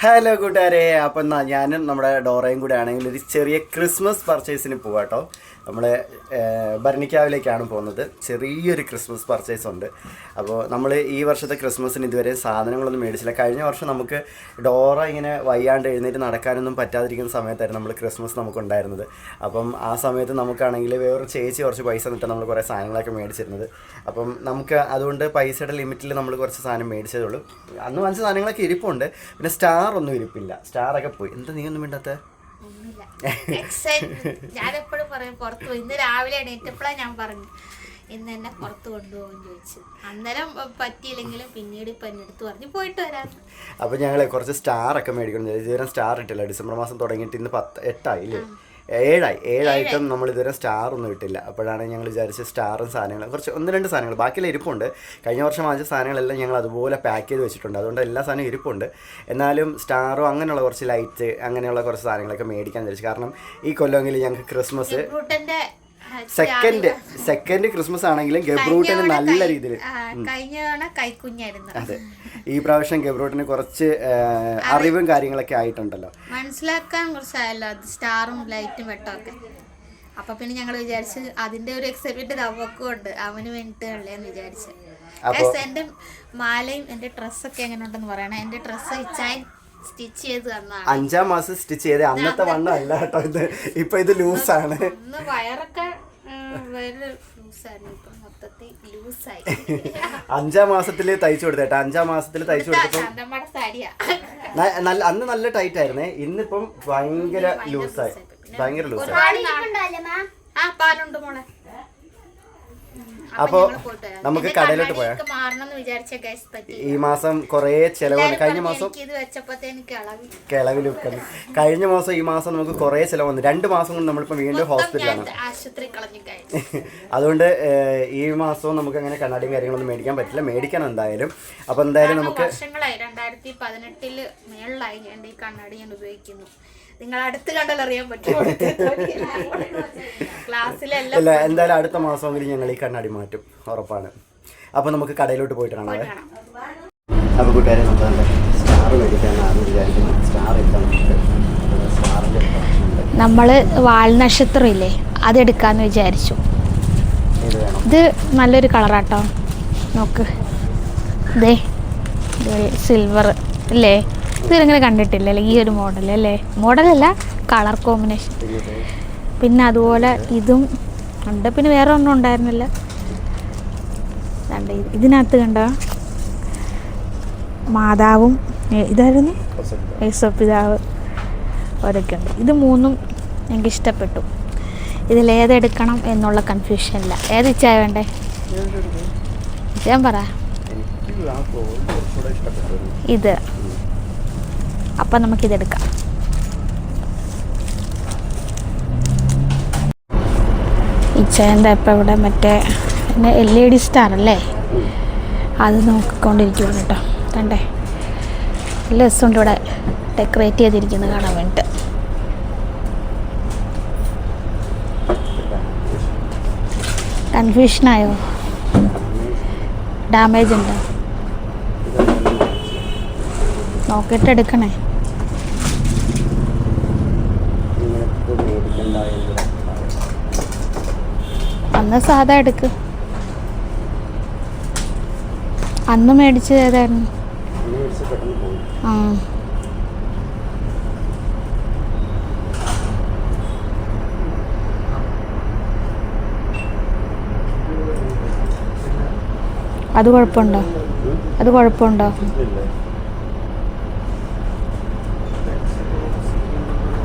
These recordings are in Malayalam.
ഹലോ കൂട്ടുകാരെ, അപ്പം ഞാനും നമ്മുടെ ഡോറയും കൂടെ ആണെങ്കിൽ ഒരു ചെറിയ ക്രിസ്മസ് പർച്ചേസിന് പോവാം കേട്ടോ. നമ്മൾ ഭരണിക്കാവിലേക്കാണ് പോകുന്നത്. ചെറിയൊരു ക്രിസ്മസ് പർച്ചേസ് ഉണ്ട്. അപ്പോൾ നമ്മൾ ഈ വർഷത്തെ ക്രിസ്മസിന് ഇതുവരെ സാധനങ്ങളൊന്നും മേടിച്ചില്ല. കഴിഞ്ഞ വർഷം നമുക്ക് ഡോറ ഇങ്ങനെ വയ്യാണ്ട് എഴുന്നേറ്റ് നടക്കാനൊന്നും പറ്റാതിരിക്കുന്ന സമയത്തായിരുന്നു നമ്മൾ ക്രിസ്മസ് നമുക്കുണ്ടായിരുന്നത്. അപ്പം ആ സമയത്ത് നമുക്കാണെങ്കിൽ വേറൊരു ചേച്ചി കുറച്ച് പൈസ നിന്നിട്ട് നമ്മൾ കുറേ സാധനങ്ങളൊക്കെ മേടിച്ചിരുന്നത്. അപ്പം നമുക്ക് അതുകൊണ്ട് പൈസയുടെ ലിമിറ്റിൽ നമ്മൾ കുറച്ച് സാധനം മേടിച്ചതേ ഉള്ളൂ. അന്ന് വാങ്ങിച്ച സാധനങ്ങളൊക്കെ ഇരിപ്പുണ്ട്. പിന്നെ സ്റ്റാർ ഒന്നും ഇരിപ്പില്ല, സ്റ്റാറൊക്കെ പോയി. എന്താ നീ ഒന്നും വേണ്ടാത്ത? ഞാൻ എപ്പോഴും പറയും പുറത്തു പോയി. ഇന്ന് രാവിലെ എണീറ്റപ്പോഴാണ് ഞാൻ പറഞ്ഞു ഇന്ന് എന്നെ പുറത്ത് കൊണ്ടുപോകാൻ ചോദിച്ചു. അന്നേരം പറ്റിയില്ലെങ്കിലും പിന്നീട് ഇപ്പം എന്നെ എടുത്ത് പറഞ്ഞു പോയിട്ട് വരാം. അപ്പോൾ ഞങ്ങൾ കുറച്ച് സ്റ്റാറൊക്കെ മേടിക്കണം. ഇതുവരെ സ്റ്റാർ ഇട്ടില്ല. ഡിസംബർ മാസം തുടങ്ങിയിട്ട് ഇന്ന് 8 ഇല്ലേ, 7ആയിട്ടും നമ്മൾ ഇതുവരെ സ്റ്റാറൊന്നും ഇട്ടില്ല. അപ്പോഴാണ് ഞങ്ങൾ വിചാരിച്ച് സ്റ്റാറും സാധനങ്ങളും കുറച്ച് 1-2 സാധനങ്ങൾ ബാക്കിയെല്ലാം ഇരിപ്പുണ്ട്. കഴിഞ്ഞ വർഷം വാങ്ങിച്ച സാധനങ്ങളെല്ലാം ഞങ്ങൾ അതുപോലെ പാക്ക് ചെയ്ത് വെച്ചിട്ടുണ്ട്. അതുകൊണ്ട് എല്ലാ സാധനവും ഇരിപ്പുണ്ട്. എന്നാലും സ്റ്റാറും അങ്ങനെയുള്ള കുറച്ച് ലൈറ്റ് അങ്ങനെയുള്ള കുറച്ച് സാധനങ്ങളൊക്കെ മേടിക്കാൻ വിചാരിച്ചു. കാരണം ഈ കൊല്ലമെങ്കിലും ഞങ്ങൾക്ക് ക്രിസ്മസ് സെക്കൻഡ് ക്രിസ്മസ് ആണെങ്കിലും ഗബ്രൂട്ടിന് നല്ല രീതിയിൽ അതെ, ഈ പ്രാവശ്യം ഗബ്രൂട്ടിന് കുറച്ച് അറിവും കാര്യങ്ങളൊക്കെ ആയിട്ടുണ്ടല്ലോ, മനസ്സിലാക്കാൻ കുറച്ചായല്ലോ സ്റ്റാറും ലൈറ്റും വെട്ടമൊക്കെ. അപ്പൊ പിന്നെ ഞങ്ങൾ വിചാരിച്ച് അതിന്റെ ഒരു എക്സൈറ്റ്മെന്റ് അവക്കും ഉണ്ട്, അവന് വേണ്ടിട്ടല്ലേന്ന് വിചാരിച്ച്. എന്റെ മാലയും എന്റെ ഡ്രസ്സൊക്കെ എങ്ങനെ ഉണ്ടെന്ന് പറയണേ. എന്റെ ഡ്രസ്സ് ഇച്ചാൻ സ്റ്റിച്ച് ചെയ്ത് തന്നാണ്. 5-ാം മാസം സ്റ്റിച്ച് ചെയ്ത് അന്നത്തെ വണ്ണം അല്ല കേട്ടോ ഇത്. ഇപ്പൊ ഇത് ലൂസാണ്. വയറൊക്കെ ലൂസായിരുന്നു, ഇപ്പൊ മൊത്തത്തിൽ ലൂസായി. 5-ാം മാസത്തില് തയ്ച്ചു കൊടുത്തേട്ടാ. 5-ാം മാസത്തിൽ തയ്ച്ചു കൊടുത്തപ്പോ അന്ന് നല്ല ടൈറ്റ് ആയിരുന്നേ. ഇന്നിപ്പം ഭയങ്കര ലൂസായി, ഭയങ്കര ലൂസായി. പാലുണ്ട് മോളെ. അപ്പോ നമുക്ക് കടയിലോട്ട് പോയാ. ഈ മാസം കുറേ ചെലവാണ്. കഴിഞ്ഞ മാസം കിളവിലൊക്കെ കഴിഞ്ഞ മാസം ഈ മാസം നമുക്ക് കുറേ ചിലവ് വന്നു. 2 മാസം കൊണ്ട് നമ്മളിപ്പോൾ വീണ്ടും ഹോസ്പിറ്റലാണ്. അതുകൊണ്ട് ഈ മാസവും നമുക്ക് അങ്ങനെ കണ്ണാടിയും കാര്യങ്ങളൊന്നും മേടിക്കാൻ പറ്റില്ല. മേടിക്കണം എന്തായാലും. അപ്പോൾ എന്തായാലും നമുക്ക് 2018 മേളിലായി ഞാൻ ഈ കണ്ണാടി ഞാൻ ഉപയോഗിക്കുന്നു. നിങ്ങൾ അടുത്ത് കണ്ടാൽ അറിയാൻ പറ്റും. ഇല്ല, എന്തായാലും അടുത്ത മാസമെങ്കിലും ഞങ്ങൾ ഈ കണ്ണാടി മാറ്റും, ഉറപ്പാണ്. അപ്പോൾ നമുക്ക് കടയിലോട്ട് പോയിട്ട് കാണാം. അപ്പോൾ കൂട്ടുകാരെ, നമ്മൾ സ്റ്റാർ മേടിക്കാനാണ് വിചാരിക്കുന്നത്. സ്റ്റാർ ഇട്ടാൽ സ്റ്റാറിൻ്റെ നമ്മൾ വാൽനക്ഷത്രം ഇല്ലേ, അതെടുക്കാമെന്ന് വിചാരിച്ചു. ഇത് നല്ലൊരു കളറാട്ടോ, നോക്ക്. ഇതേ സിൽവർ അല്ലേ, ഇതിങ്ങനെ കണ്ടിട്ടില്ലല്ലേ ഈ ഒരു മോഡൽ അല്ലേ? മോഡലല്ല, കളർ കോമ്പിനേഷൻ. പിന്നെ അതുപോലെ ഇതും ഉണ്ട്. പിന്നെ വേറെ ഒന്നും ഉണ്ടായിരുന്നില്ല. ഇതിനകത്ത് കണ്ട മാതാവും ഇതായിരുന്നു യേശുപിതാവ് അവരൊക്കെ ഉണ്ട്. ഇത് 3ഉം എനിക്ക് ഇഷ്ടപ്പെട്ടു. ഇതിലേതെടുക്കണം എന്നുള്ള കൺഫ്യൂഷനില്ല. ഏത് ഇച്ചായ വേണ്ടേ? ഞാൻ പറ ഇത്. അപ്പം നമുക്കിതെടുക്കാം. ഇച്ചേൻ്റെ ഇപ്പം ഇവിടെ മറ്റേ LED സ്റ്റാർ അല്ലേ, അത് നോക്കിക്കൊണ്ടിരിക്കുകയാണ് കേട്ടോ. കണ്ടേ, നല്ല രസമുണ്ട് ഇവിടെ ഡെക്കറേറ്റ് ചെയ്തിരിക്കുന്നത് കാണാൻ വേണ്ടിയിട്ട്. കൺഫ്യൂഷനായോ? ഡാമേജ് ഉണ്ടോ നോക്കിയിട്ട് എടുക്കണേ. അന്ന് സാധാ എടുക്ക്. അന്ന് മേടിച്ചത് ഏതായിരുന്നു? ആ, അത് കുഴപ്പമുണ്ടോ? അത് കുഴപ്പമുണ്ടോ?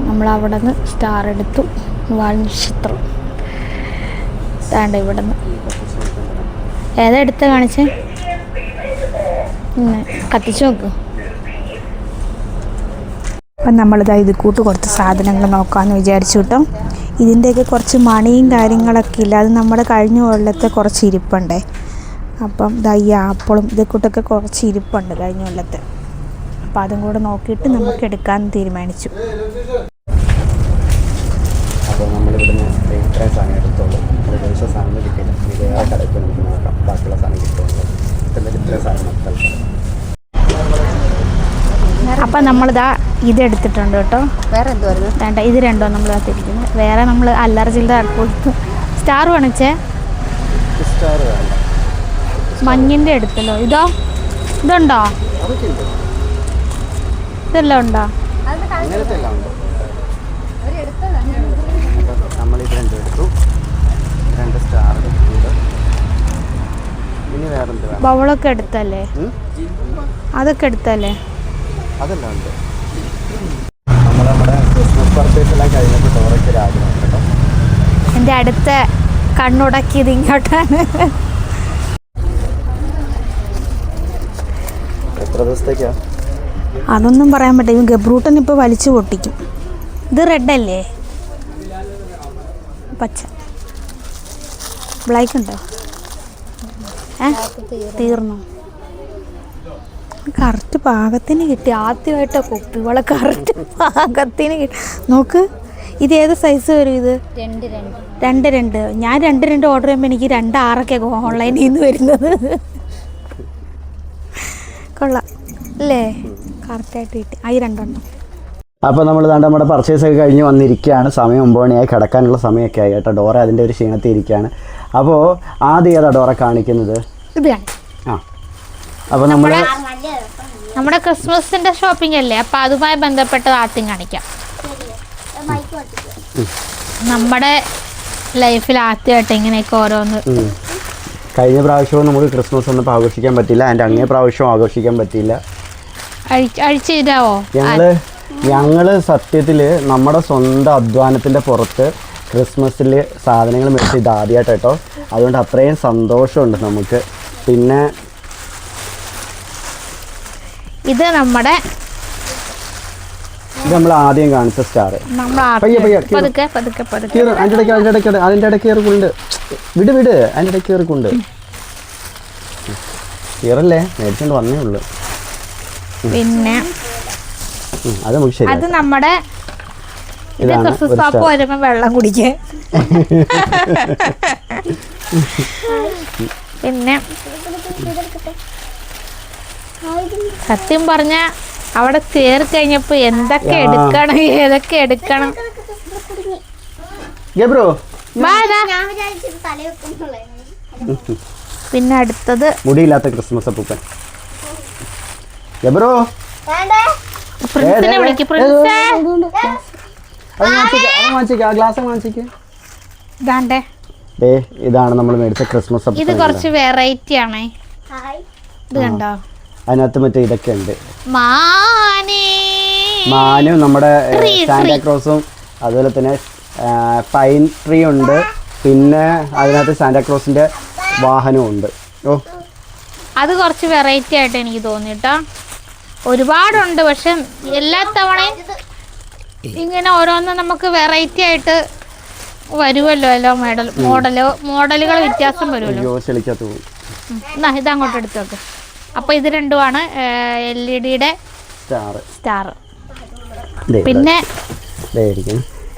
നമ്മളവിടെ നിന്ന് സ്റ്റാർ എടുത്തു. വാൽനക്ഷത്രം വേണ്ട, ഇവിടെ നിന്ന് ഏതാ എടുത്ത് കാണിച്ച് കത്തിച്ച് നോക്ക്. അപ്പം നമ്മളിതാ ഇത് കൂട്ട് കുറച്ച് സാധനങ്ങൾ നോക്കാമെന്ന് വിചാരിച്ചു കേട്ടോ. ഇതിൻ്റെയൊക്കെ കുറച്ച് മണിയും കാര്യങ്ങളൊക്കെ ഇല്ല, അത് നമ്മുടെ കഴിഞ്ഞ കൊല്ലത്തെ കുറച്ച് ഇരിപ്പുണ്ടേ. അപ്പം ഇതാ ഈ ആപ്പിളും ഇതേ കൂട്ടൊക്കെ കുറച്ച് ഇരിപ്പുണ്ട് കഴിഞ്ഞ കൊല്ലത്തെ. അപ്പം അതും കൂടെ നോക്കിയിട്ട് നമുക്ക് എടുക്കാൻ തീരുമാനിച്ചു. അപ്പോൾ നമ്മളിവിടുന്ന് ഇത്രയും സാധനം എടുത്തോളൂ. ദിവസം സാധനം കിട്ടില്ല. വേറെ കടയിൽ നമുക്ക് നോക്കാം ബാക്കിയുള്ള സാധനം കിട്ടുമല്ലോ. എന്നിട്ട് ഇത്രയും സാധനം തൽക്കാലം അപ്പം നമ്മളിതാ ഇതെടുത്തിട്ടുണ്ട് കേട്ടോ. വേറെ എന്തുവായിരുന്നു? വേണ്ട, ഇത് രണ്ടോ നമ്മൾ തിരിക്കുന്നത്. വേറെ നമ്മൾ അല്ലറച്ചിൻ്റെ കൊടുത്തു. സ്റ്റാർ വേണിച്ചേ, മഞ്ഞിൻ്റെ എടുത്തല്ലോ. ഇതുണ്ടോ? ഇതെല്ലാം ഉണ്ടോ? നമ്മളിത് രണ്ടും എടുത്തു. 2 സ്റ്റാർ ഇനി വേറെന്ത് വേണം? ബൗളൊക്കെ എടുത്തല്ലേ? അതൊക്കെ എടുത്തല്ലേ? അതെല്ലാം ഉണ്ട്. നമ്മുടെ ക്രിസ്മസ് പർച്ചേസ് എല്ലാം കഴിഞ്ഞപ്പോൾ ഡോറയ്ക്ക് ഒരു ആഗ്രഹം കേട്ടോ. എൻ്റെ അടുത്ത കണ്ണുടക്കിയത് ഇങ്ങോട്ടാണ്. എത്ര ദിവസത്തേക്കാ? അതൊന്നും പറയാൻ പറ്റില്ല. ഗബ്രൂട്ടൻ ഇപ്പോൾ വലിച്ചു പൊട്ടിക്കും. ഇത് റെഡല്ലേ? പച്ച ബ്ലാക്ക് ഉണ്ടോ? തീർന്നു. കറക്റ്റ് പാകത്തിന് കിട്ടി. ആദ്യമായിട്ടോ കുപ്പിവള കറക്റ്റ് പാകത്തിന് കിട്ടി. നോക്ക്, ഇത് ഏത് സൈസ് വരും? ഇത് 2 ഞാൻ 2 ഓർഡർ ചെയ്യുമ്പോൾ എനിക്ക് 2.6 ഓൺലൈനിൽ നിന്ന് വരുന്നത്. കൊള്ളാം അല്ലേ? കറക്റ്റായിട്ട് കിട്ടി. ഈ 2 എണ്ണം. അപ്പോൾ നമ്മൾ നമ്മുടെ പർച്ചേസ് ഒക്കെ കഴിഞ്ഞ് വന്നിരിക്കുകയാണ്. സമയം 9 മണിയായി, കിടക്കാനുള്ള സമയമൊക്കെ ആയി കേട്ടോ. ഡോറ അതിൻ്റെ ഒരു ക്ഷീണത്തിൽ ഇരിക്കുകയാണ്. അപ്പോൾ ആദ്യം ഏതാ ഡോറ കാണിക്കുന്നത്? ഇത് അപ്പോൾ നമ്മുടെ ക്രിസ്മസിൻ്റെ ഷോപ്പിംഗ് അല്ലേ, അപ്പോൾ അതുമായി ബന്ധപ്പെട്ടത് ആദ്യം കാണിക്കാം. നമ്മുടെ ലൈഫിൽ ആദ്യമായിട്ട് ഇങ്ങനെയൊക്കെ ഓരോന്ന്. കഴിഞ്ഞ പ്രാവശ്യവും നമുക്ക് ക്രിസ്മസ് ഒന്നും ആഘോഷിക്കാൻ പറ്റില്ല. അതിൻ്റെ അങ്ങേ പ്രാവശ്യവും ആഘോഷിക്കാൻ പറ്റിയില്ല. അഴിച്ചു തരാവോ? ഞങ്ങൾ സത്യത്തിൽ നമ്മുടെ സ്വന്തം അധ്വാനത്തിൻ്റെ പുറത്ത് ക്രിസ്മസിൽ സാധനങ്ങൾ മേടിച്ച് ഇത് ആദ്യമായിട്ട് കേട്ടോ. അതുകൊണ്ട് അത്രയും സന്തോഷമുണ്ട് നമുക്ക്. പിന്നെ ഇത് നമ്മൾ ആദ്യം കാണിച്ച സ്റ്റാർ. അതിൻ്റെ ഇടയ്ക്ക് കയറിക്കൊണ്ട് വിട് അതിൻ്റെ ഇടയ്ക്ക് കയറിക്കൊണ്ട് കയറല്ലേ, മേടിച്ചോണ്ട് വന്നേ ഉള്ളു. പിന്നെ അത് നമുക്ക് ശരി. അത് നമ്മുടെ ക്രിസ്മസ് പാപ്പ വരുമ്പോ വെള്ളം കുടിക്കേ. പിന്നെ സത്യം പറഞ്ഞ അവിടെ കയറി കഴിഞ്ഞപ്പോ എന്തൊക്കെ എടുക്കണം, ഏതൊക്കെ എടുക്കണം. പിന്നെ അടുത്തത് മുടിയില്ലാത്ത ക്രിസ്മസ് അപ്പൂപ്പൻ. പ്രിൻസിനെ വിളിക്കും. പ്രിൻസേ ഇതാണ് നമ്മൾ മേടിച്ച ക്രിസ്മസ്. ഇത് കുറച്ച് വെറൈറ്റി ആണേ. ഇത് കണ്ടോ? അതിനകത്ത് മറ്റേ ഇതൊക്കെ ഉണ്ട്. മാനും നമ്മുടെ സാന്റാക്രോസും അതുപോലെ തന്നെ പൈൻ ട്രീ ഉണ്ട്. പിന്നെ അതിനകത്ത് സാന്റാക്രോസിന്റെ വാഹനവും ഉണ്ട്. അത് കുറച്ച് വെറൈറ്റി ആയിട്ട് എനിക്ക് തോന്നി കേട്ടോ. ഒരുപാടുണ്ട്, പക്ഷെ എല്ലാ തവണയും ഇങ്ങനെ ഓരോന്നും നമുക്ക് വെറൈറ്റി ആയിട്ട് വരുമല്ലോ. എല്ലോ മോഡലുകൾ വ്യത്യാസം വരുമല്ലോ. ഇതങ്ങോട്ട് എടുത്ത് വെക്ക്. അപ്പോൾ ഇത് രണ്ടുമാണ് LED സ്റ്റാർ. പിന്നെ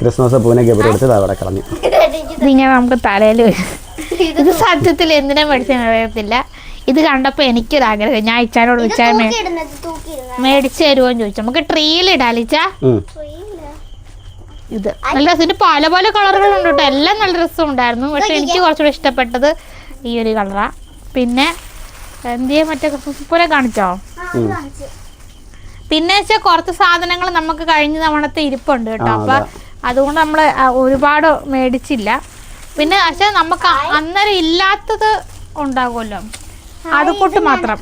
ക്രിസ്മസ് പൂനെ ഗബ്രിയെടുത്ത് അവിടെ കളഞ്ഞു. ഇതിങ്ങനെ നമുക്ക് തലയിൽ വരും. ഇത് സത്യത്തിൽ എന്തിനാ മേടിച്ചറിയത്തില്ല. ഇത് കണ്ടപ്പോൾ എനിക്കൊരാഗ്രഹം. ഞാൻ ഇച്ചാനോട് വിളിച്ചാൽ മേടിച്ചു തരുമോന്ന് ചോദിച്ചു. നമുക്ക് ട്രീയിൽ ഇടാലിച്ചാ. ഇത് നല്ല രസം. പല പല കളറുകളുണ്ട് കേട്ടോ. എല്ലാം നല്ല രസം ഉണ്ടായിരുന്നു. പക്ഷെ എനിക്ക് കുറച്ചുകൂടെ ഇഷ്ടപ്പെട്ടത് ഈ ഒരു കളറാണ്. പിന്നെ എന്തിയാ മറ്റേ പോലെ കാണിച്ചോ? പിന്നെ വെച്ചാൽ കുറച്ച് സാധനങ്ങൾ നമുക്ക് കഴിഞ്ഞ തവണത്തെ ഇരിപ്പുണ്ട് കേട്ടോ. അപ്പൊ അതുകൊണ്ട് നമ്മൾ ഒരുപാട് മേടിച്ചില്ല. പിന്നെ പക്ഷെ നമുക്ക് അന്നേരം ഇല്ലാത്തത് ഉണ്ടാകുമല്ലോ, അത് കൂട്ട് മാത്രം.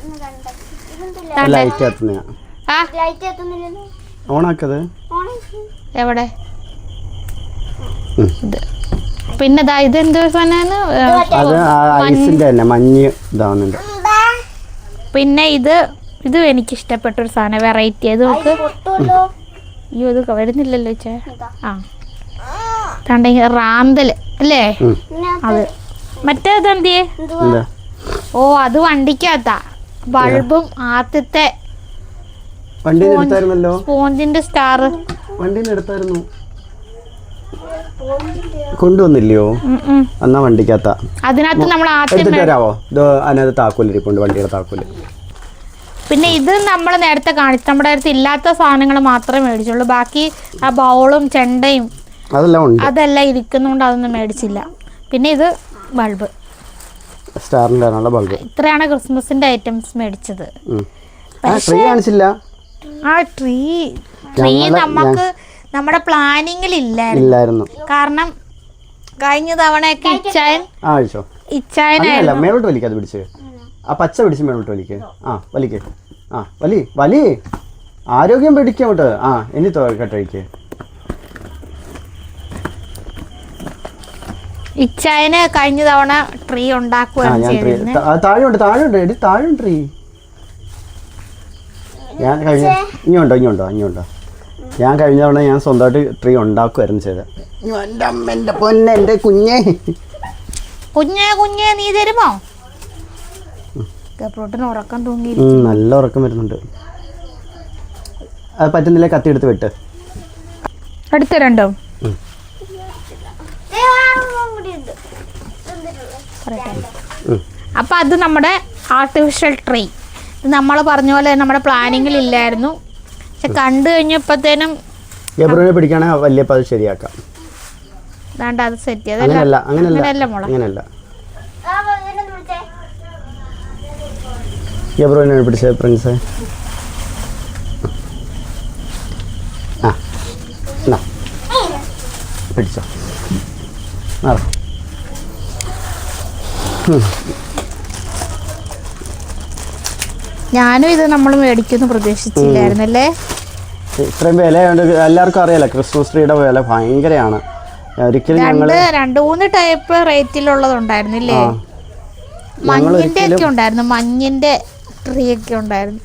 എവിടെ? ഇത് പിന്നെ ഇതെന്തോ പിന്നെ ഇത് എനിക്ക് ഇഷ്ടപ്പെട്ടൊരു സാധനം, വെറൈറ്റി. അത് നമുക്ക് അയ്യോ ഇത് വരുന്നില്ലല്ലോ ചേ. റാന്തൽ അല്ലേ? അത് മറ്റേതെന്തിയേ? ഓ അത് വണ്ടിക്കകത്താ. ബൾബും ആദ്യത്തെ സ്പോഞ്ചിന്റെ സ്റ്റാർ കൊണ്ടുവന്നില്ലയോ? എന്നാ വണ്ടിക്കകത്താ. അതിനകത്ത് നമ്മൾ എടുത്തിട്ട് വരാവോ? അതിനകത്ത് താക്കോലിരിപ്പുണ്ട്, വണ്ടിയുടെ താക്കോല്. പിന്നെ ഇത് നമ്മൾ നേരത്തെ കാണിച്ചു, നമ്മുടെ അടുത്ത് ഇല്ലാത്ത സാധനങ്ങൾ മാത്രമേ മേടിച്ചുള്ളൂ. ബാക്കി ആ ബൗളും ചെണ്ടയും അതെല്ലാം ഇരിക്കുന്നതുകൊണ്ട് അതൊന്നും മേടിച്ചില്ല. പിന്നെ ഇത് ബൾബ്, ബൾബ്. ഇത്രയാണ് ക്രിസ്മസിന്റെ ഐറ്റംസ് മേടിച്ചത്. ആ ട്രീ നമുക്ക് നമ്മുടെ പ്ലാനിങ്ങിൽ ഇല്ലായിരുന്നു. കാരണം കഴിഞ്ഞ തവണയൊക്കെ ഇച്ചായനായിരുന്നു. മേലോട്ട് വലിക്കാതെ പിടിച്ച് ആ പച്ച പിടിച്ച് മേലോട്ട് വലിക്ക്. വലിക്ക്. വലി ആരോഗ്യം പിടിക്കോട്ട്. ഇനി കെട്ടഴിക്ക്. ഇച്ചായന് കഴിഞ്ഞ തവണ ട്രീ ഉണ്ടാക്കുവായിരുന്നു. താഴെയുണ്ട് ട്രീ. ഞാൻ ഇനിയുണ്ടോ ഞാൻ കഴിഞ്ഞ തവണ ഞാൻ സ്വന്തമായിട്ട് ട്രീ ഉണ്ടാക്കുമായിരുന്നു ചെയ്തത്. എൻ്റെ അമ്മൻ്റെ പൊന്നെ, എൻ്റെ കുഞ്ഞേ നീ തരുമോ? ഗബ്രോട്ടിന് ഉറക്കം തൂങ്ങി. നല്ല ഉറക്കം വരുന്നുണ്ട്. അത് പറ്റുന്നില്ല, കത്തി എടുത്ത് വെട്ട്. എടുത്തരണ്ടോ? അപ്പൊ അത് നമ്മുടെ ആർട്ടിഫിഷ്യൽ ട്രീ. ഇത് നമ്മൾ പറഞ്ഞ പോലെ നമ്മുടെ പ്ലാനിങ്ങിൽ ഇല്ലായിരുന്നു. പക്ഷെ കണ്ടു കഴിഞ്ഞപ്പോഴത്തേനും ഗബ്രോനെ പിടിക്കാണെ വലിയപ്പോൾ അത് ശരിയാക്കാം. അത് സെറ്റ് അങ്ങനെയല്ല. ഗബ്രോനെ പിടിച്ച പ്രിൻസ്. പിടിച്ചോ. ഞാനും ഇത് നമ്മൾ മേടിക്കുമെന്ന് പ്രതീക്ഷിച്ചില്ലായിരുന്നല്ലേ. ഇത്രയും വിലയുണ്ട്. എല്ലാവർക്കും അറിയാലോ ക്രിസ്മസ് ട്രീയുടെ വില ഭയങ്കരമാണ്. ഒരിക്കലും 2-3 ടൈപ്പ് റേറ്റിലുള്ളതുണ്ടായിരുന്നില്ലേ. മഞ്ഞിന്റെ ഒക്കെ ഉണ്ടായിരുന്നു, മഞ്ഞിന്റെ ട്രീ ഒക്കെ ഉണ്ടായിരുന്നു.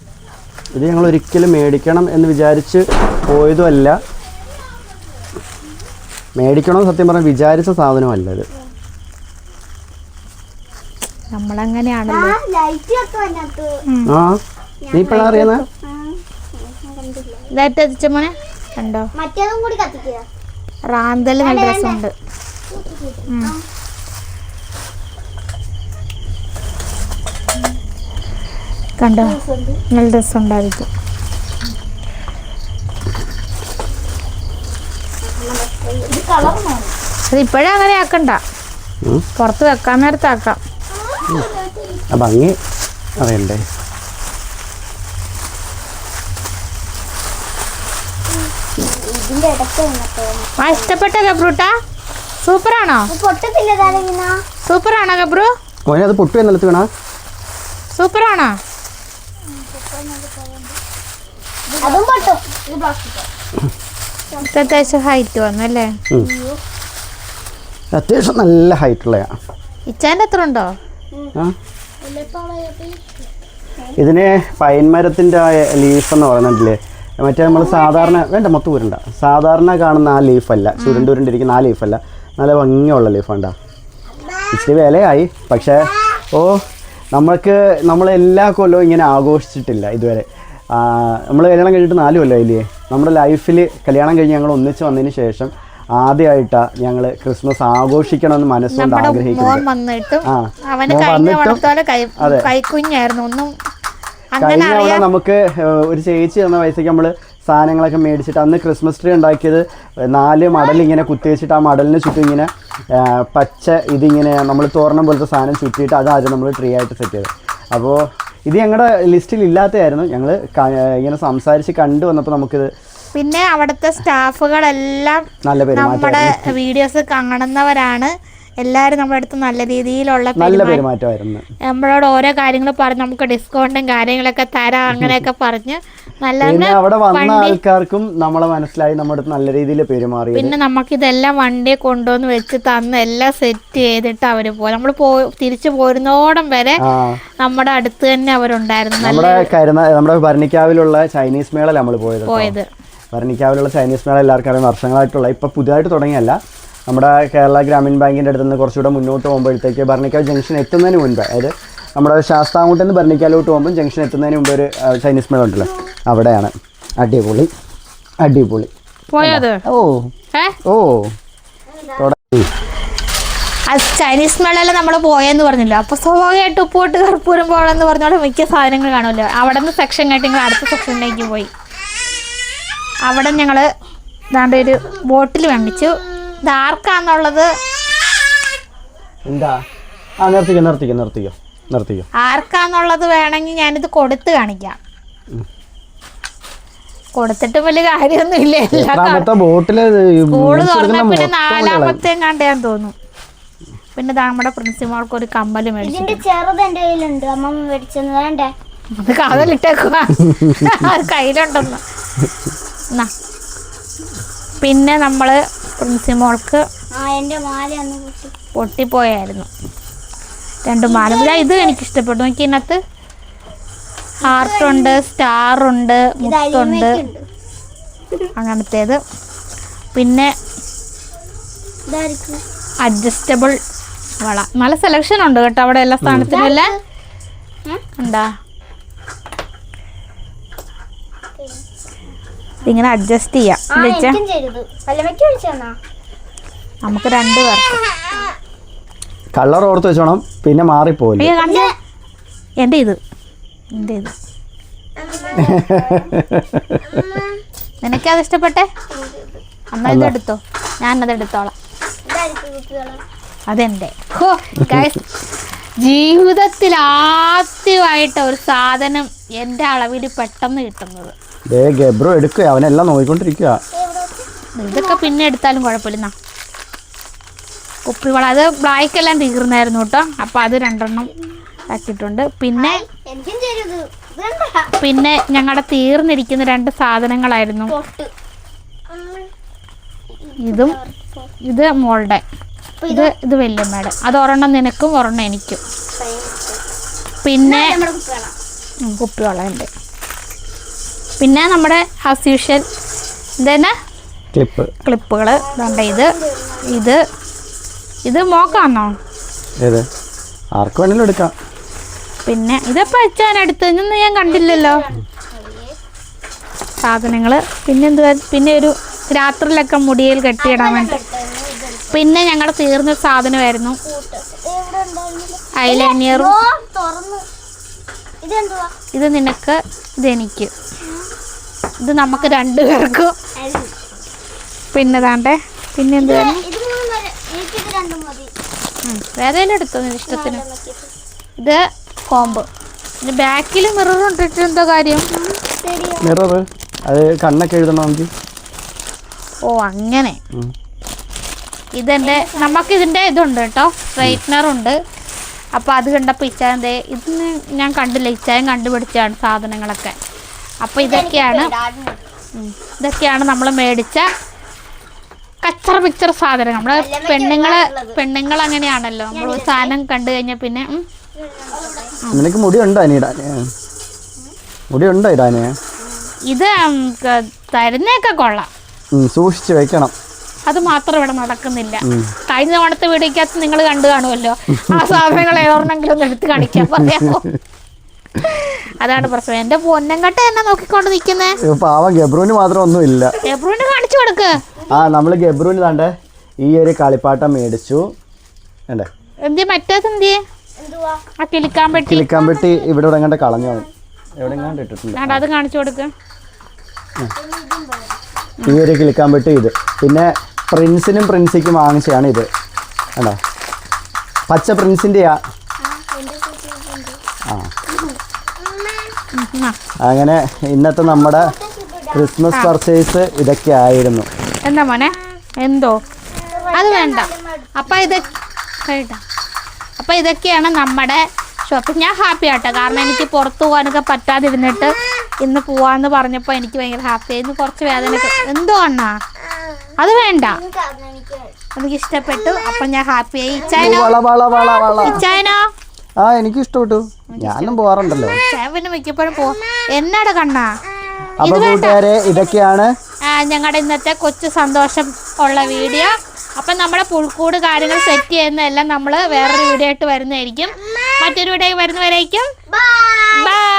ഇത് ഞങ്ങൾ ഒരിക്കലും മേടിക്കണം എന്ന് വിചാരിച്ച് പോയതുമല്ല, മേടിക്കണമെന്ന് സത്യം പറഞ്ഞാൽ വിചാരിച്ച സാധനമല്ല ഇത്. നമ്മളങ്ങനെയാണല്ലോ. നീ ഇപ്പഴാ അറിയുന്ന കണ്ടോ? റാന്തല് നല്ല രസമുണ്ട്. കണ്ടോ, നല്ല രസമുണ്ടായിരിക്കും. അത് ഇപ്പോഴും അങ്ങനെ ആക്കണ്ട, പുറത്ത് വെക്കാൻ നേരത്തെ ആക്കാം. ഭംഗി അറിയണ്ടേ. ഇഷ്ടപ്പെട്ട ഗബ്രൂട്ടാ? സൂപ്പറാണോ? സൂപ്പറാണോ ഗബ്രു? അത് പൊട്ടു എന്നല്ലത്ത് വേണ. സൂപ്പറാണോ? അത്യാവശ്യം ഹൈറ്റ് വന്നു അല്ലേ? അത്യാവശ്യം നല്ല ഹൈറ്റ് ഉള്ള. ഇച്ചാൻ്റെ എത്ര ഉണ്ടോ? ഇതിന് പൈൻ മരത്തിൻ്റെ ലീഫ് എന്ന് പറയുന്നുണ്ടല്ലേ, മറ്റേ നമ്മൾ സാധാരണ മൊത്തം ഉരുണ്ട സാധാരണ കാണുന്ന ആ ലീഫല്ല, ചുരുണ്ടിരിക്കുന്ന ആ ലീഫല്ല, നല്ല ഭംഗിയുള്ള ലീഫുണ്ടാ. ഇച്ചിരി വിലയായി. പക്ഷേ നമ്മളെല്ലാ കൊല്ലവും ഇങ്ങനെ ആഘോഷിച്ചിട്ടില്ല ഇതുവരെ. നമ്മൾ കല്യാണം കഴിഞ്ഞിട്ട് 4 കൊല്ലമായില്ലേ. നമ്മുടെ ലൈഫിൽ കല്യാണം കഴിഞ്ഞ് ഞങ്ങൾ ഒന്നിച്ച് വന്നതിന് ശേഷം ആദ്യമായിട്ടാണ് ഞങ്ങൾ ക്രിസ്മസ് ആഘോഷിക്കണമെന്ന് മനസ്സുകൊണ്ട് ആഗ്രഹിക്കുന്നത്. കഴിഞ്ഞ തവണ നമുക്ക് ഒരു ചേച്ചി തന്ന പൈസയ്ക്ക് നമ്മൾ സാധനങ്ങളൊക്കെ മേടിച്ചിട്ട് അന്ന് ക്രിസ്മസ് ട്രീ ഉണ്ടാക്കിയത് 4 മടൽ ഇങ്ങനെ കുത്തിവെച്ചിട്ട് ആ മടലിന് ചുറ്റും ഇങ്ങനെ പച്ച ഇതിങ്ങനെ നമ്മൾ തോരണം പോലത്തെ സാധനം ചുറ്റിയിട്ട് അതായിരുന്നു നമ്മൾ ട്രീ ആയിട്ട് സെറ്റ് ചെയ്തത്. അപ്പോൾ ഇത് ഞങ്ങളുടെ ലിസ്റ്റിൽ ഇല്ലാത്തതായിരുന്നു. ഞങ്ങൾ ഇങ്ങനെ സംസാരിച്ച് കണ്ടു വന്നപ്പോൾ നമുക്കിത്. പിന്നെ അവിടുത്തെ സ്റ്റാഫുകളെല്ലാം നമ്മുടെ വീഡിയോസ് കാണുന്നവരാണ്. എല്ലാവരും നമ്മുടെ അടുത്ത് നല്ല രീതിയിലുള്ള പെരുമാറ്റമായിരുന്നു. നമ്മളോട് ഓരോ കാര്യങ്ങൾ പറഞ്ഞ് നമുക്ക് ഡിസ്കൗണ്ടും കാര്യങ്ങളൊക്കെ തരാം അങ്ങനെയൊക്കെ പറഞ്ഞ് നല്ല അവിടെ വന്ന ആൾക്കാർക്കും നമ്മളെ മനസ്സിലായി നമ്മുടെ അടുത്ത് നല്ല രീതിയിൽ പെരുമാറി. പിന്നെ നമുക്കിതെല്ലാം വണ്ടിയെ കൊണ്ടുവന്ന് വെച്ച് തന്ന് എല്ലാം സെറ്റ് ചെയ്തിട്ട് അവര് പോയി. നമ്മൾ തിരിച്ചു പോരുന്നോടം വരെ നമ്മുടെ അടുത്ത് തന്നെ അവരുണ്ടായിരുന്നു. നമ്മുടെ ഭരണിക്കാവിലുള്ള ചൈനീസ് മേള നമ്മൾ പോയത്. ഭരണിക്കാവിലുള്ള ചൈനീസ് മേള എല്ലാവർക്കും അറിയാം, വർഷങ്ങളായിട്ടുള്ള. ഇപ്പം പുതുതായിട്ട് തുടങ്ങിയല്ല, നമ്മുടെ കേരള ഗ്രാമീൺ ബാങ്കിൻ്റെ അടുത്ത് നിന്ന് കുറച്ചുകൂടെ മുന്നോട്ട് പോകുമ്പോഴത്തേക്ക് ഭരണിക്കാവ് ജംഗ്ഷൻ എത്തുന്നതിന് മുൻപ്, അതായത് നമ്മുടെ ശാസ്താംകോട്ടിൽ നിന്ന് ഭരണിക്കാവിലോട്ട് പോകുമ്പോൾ ജംഗ്ഷൻ എത്തുന്നതിന് മുമ്പ് ഒരു ചൈനീസ് മേള ഉണ്ടല്ലോ, അവിടെയാണ്. അടിപൊളി. അത് ചൈനീസ് മേളയിൽ നമ്മൾ പോയെന്ന് പറഞ്ഞില്ല, അപ്പോൾ സ്വാഭാവികമായിട്ട് ഉപ്പുപൊട്ട് കർപ്പൂരം പോകണമെന്ന് പറഞ്ഞോടെ മിക്ക സാധനങ്ങൾ കാണുമല്ലോ. അവിടെ നിന്ന് സെക്ഷൻ കേട്ട് ഞങ്ങൾ അടുത്ത സെക്ഷനിലേക്ക് പോയി. അവിടെ ഞങ്ങൾ ദാണ്ട് ഒരു ബോട്ടിൽ വാങ്ങിച്ചു. ഇത് ആർക്കാന്നുള്ളത് എന്താ നിർത്തിക്കോ. ആർക്കാന്നുള്ളത് വേണമെങ്കിൽ ഞാനിത് കൊടുത്ത് കാണിക്കാം. കൊടുത്തിട്ട് വലിയ കാര്യമൊന്നുമില്ല. സ്കൂള് തുറന്ന പിന്നെ 4ാമത്തെ കണ്ടയാൻ തോന്നും. പിന്നെ നമ്മുടെ പ്രിൻസിപ്പാൾക്ക് ഒരു കമ്മല് മേടിച്ചു. അത് കാതലിട്ടേക്കുവാ കയ്യിലുണ്ടെന്ന്. പിന്നെ നമ്മള് പ്രിൻസിമോൾക്ക് പൊട്ടിപ്പോയായിരുന്നു 2 മാല. ഇത് എനിക്ക് ഇഷ്ടപ്പെട്ടു. എനിക്ക് ഇതിനകത്ത് ഹാർട്ടുണ്ട്, സ്റ്റാറുണ്ട്, മുത്തുണ്ട്, അങ്ങനത്തേത്. പിന്നെ അഡ്ജസ്റ്റബിൾ വള. നല്ല സെലക്ഷൻ ഉണ്ട് കേട്ടോ അവിടെ എല്ലാ സ്ഥാനത്തിനും അല്ലേ. ഉണ്ടാ ഇങ്ങനെ അഡ്ജസ്റ്റ് ചെയ്യാം. നമുക്ക് 2 പേർക്ക് കളർ ഓർത്ത് വെച്ചോണം, പിന്നെ മാറിപ്പോയി. എൻ്റെ ഇത് നിനക്കത് ഇഷ്ടപ്പെട്ടെ? അമ്മ ഇതെടുത്തോ, ഞാനത് എടുത്തോളാം. അതെൻ്റെ ജീവിതത്തിൽ ആദ്യമായിട്ട് ഒരു സാധനം എൻ്റെ അളവിൽ പെട്ടെന്ന് കിട്ടുന്നത്. എടുക്കുക, അവനെല്ലാം നോക്കിക്കൊണ്ടിരിക്കുക. ഇതൊക്കെ പിന്നെ എടുത്താലും കുഴപ്പമില്ല. കുപ്പിവള അത് ബ്ലാക്ക് എല്ലാം തീർന്നായിരുന്നു കേട്ടോ. അപ്പം അത് 2 ആക്കിയിട്ടുണ്ട്. പിന്നെ ഞങ്ങളുടെ തീർന്നിരിക്കുന്ന 2 സാധനങ്ങളായിരുന്നു. ഇത് മോളുടെ, ഇത് വല്യമ്മയുടെ. അത് ഒരെണ്ണം നിനക്കും ഒരെണ്ണം എനിക്കും. പിന്നെ കുപ്പിവെള്ളം ഉണ്ട്. പിന്നെ നമ്മുടെ ആസ് യൂഷ്വൽ എന്താ ക്ലിപ്പുകൾ. ഇത് മോക്കാന്നോ? ആർക്ക് വേണമെങ്കിലും എടുക്കാം. പിന്നെ ഇതെപ്പോ അച്ഛനെടുത്ത് ഇതൊന്നും ഞാൻ കണ്ടില്ലല്ലോ സാധനങ്ങൾ. പിന്നെ ഒരു രാത്രിയിലൊക്കെ മുടിയിൽ കെട്ടിയിടാൻ വേണ്ടി. പിന്നെ ഞങ്ങളുടെ തീർന്ന സാധനമായിരുന്നു ഐലൈനറും. ഇത് നിനക്ക്, ഇതെനിക്ക്, ഇത് നമുക്ക് 2 പേർക്കും. പിന്നെ താണ്ടേ പിന്നെ എന്തുവായിരുന്നു, വേറെല്ലാം എടുത്തോ നിന്റെ ഇഷ്ടത്തിന്. ഇത് കോമ്പ്. പിന്നെ ബാക്കിൽ മിറർ ഇട്ടിട്ട് എന്താ കാര്യം? മിറർ അത് കണ്ണൊക്കെ എഴുതണമെങ്കിൽ. ഓ അങ്ങനെ. നമുക്കിതിൻ്റെ ഇതുണ്ട് കേട്ടോ, സ്ട്രൈറ്റ്നറുണ്ട്. അപ്പോൾ അത് കണ്ടപ്പോൾ ഇച്ചായൻ്റെ ഇതിന് ഞാൻ കണ്ടില്ല, ഇച്ചായൻ കണ്ടുപിടിച്ചാണ് സാധനങ്ങളൊക്കെ. അപ്പോൾ ഇതൊക്കെയാണ് നമ്മൾ മേടിച്ച കച്ചറ പിക്ചർ സാധനം. നമ്മൾ പെണ്ണുങ്ങൾ അങ്ങനെയാണല്ലോ, നമ്മൾ ഒരു സാധനം കണ്ടു കഴിഞ്ഞാൽ പിന്നെ നിനക്ക് മുടിയുണ്ടോ ഇടാന്? ഇത് തരുന്നൊക്കെ കൊള്ളാം, സൂക്ഷിച്ച് വെക്കണം. അത് മാത്രം ഇവിടെ നടക്കുന്നില്ല. കഴിഞ്ഞ തവണത്തെ വീഡിയോക്കകത്ത് നിങ്ങൾ കണ്ടു കാണുമല്ലോ, ആ സാധനങ്ങൾ ഏതെങ്കിലും ഒന്ന് എടുത്ത് കാണിക്കാൻ പറയാമോ? അതാണ് പ്രശ്നം. എന്റെ പൊന്നങ്കട്ട എന്നെ നോക്കിക്കൊണ്ട് നിൽക്കുന്നേ. പാവം ഗബ്രുവിന് മാത്രം ഒന്നും ഇല്ല. ഗബ്രുവിന് കാണിച്ചു കൊടുക്ക്. നമ്മള് ഗബ്രുവിന് താണ്ടെ ഈ ഒരു കളിപ്പാട്ടം മേടിച്ചു. എന്തി മറ്റേത് എന്തിയെ? ആ കിളിക്കാമ്പെട്ടി ഇവിടെ എങ്ങാണ്ട് കളഞ്ഞു, എവിടെ ഇട്ടിട്ടുണ്ട്. അത് കാണിച്ചു കൊടുക്ക്. ഈ ഒരു കിളിക്കാമ്പെട്ടി ഇത്. പിന്നെ പ്രിൻസിനും പ്രിൻസിക്കും വാങ്ങിച്ചതാണ് ഇത്. കണ്ടോ, പച്ച പ്രിൻസിൻ്റെയാ. അങ്ങനെ ഇന്നത്തെ നമ്മുടെ ക്രിസ്മസ് പർച്ചേസ് ഇതൊക്കെ ആയിരുന്നു. എന്താ മോനെ എന്തോ അത് വേണ്ട. അപ്പം ഇതൊക്കെയാണ് നമ്മുടെ ഷോപ്പിംഗ്. ഞാൻ ഹാപ്പി ആട്ടോ, കാരണം എനിക്ക് പുറത്ത് പോകാനൊക്കെ പറ്റാതിരുന്നിട്ട് ഇന്ന് പോവാന്ന് പറഞ്ഞപ്പോൾ എനിക്ക് ഭയങ്കര ഹാപ്പി. ഇന്ന് കുറച്ച് വേദന എന്തോ അണ്ണാ, അത് വേണ്ട, എനിക്ക് ഇഷ്ടപ്പെട്ടു. അപ്പം ഞാൻ ഹാപ്പിയായി. ഇച്ചായനോ? എനിക്ക് ഇഷ്ടപ്പെട്ടു, ഞാനും പോവാറുണ്ടല്ലോ. പിന്നെ മിക്കപ്പോഴും പോവാ. എന്നാടാ കണ്ണാ? അപ്പൊ കൂട്ടുകാരെ, ഇതൊക്കെയാണ് ഞങ്ങളുടെ ഇന്നത്തെ കൊച്ചു സന്തോഷം ഉള്ള വീഡിയോ. അപ്പം നമ്മുടെ പുൽക്കൂട് കാര്യങ്ങൾ സെറ്റ് ചെയ്യുന്നതെല്ലാം നമ്മൾ വേറൊരു വീഡിയോ ആയിട്ട് വരുന്നതായിരിക്കും. മറ്റൊരു വീഡിയോ വരുന്നവരേക്കും ബൈ.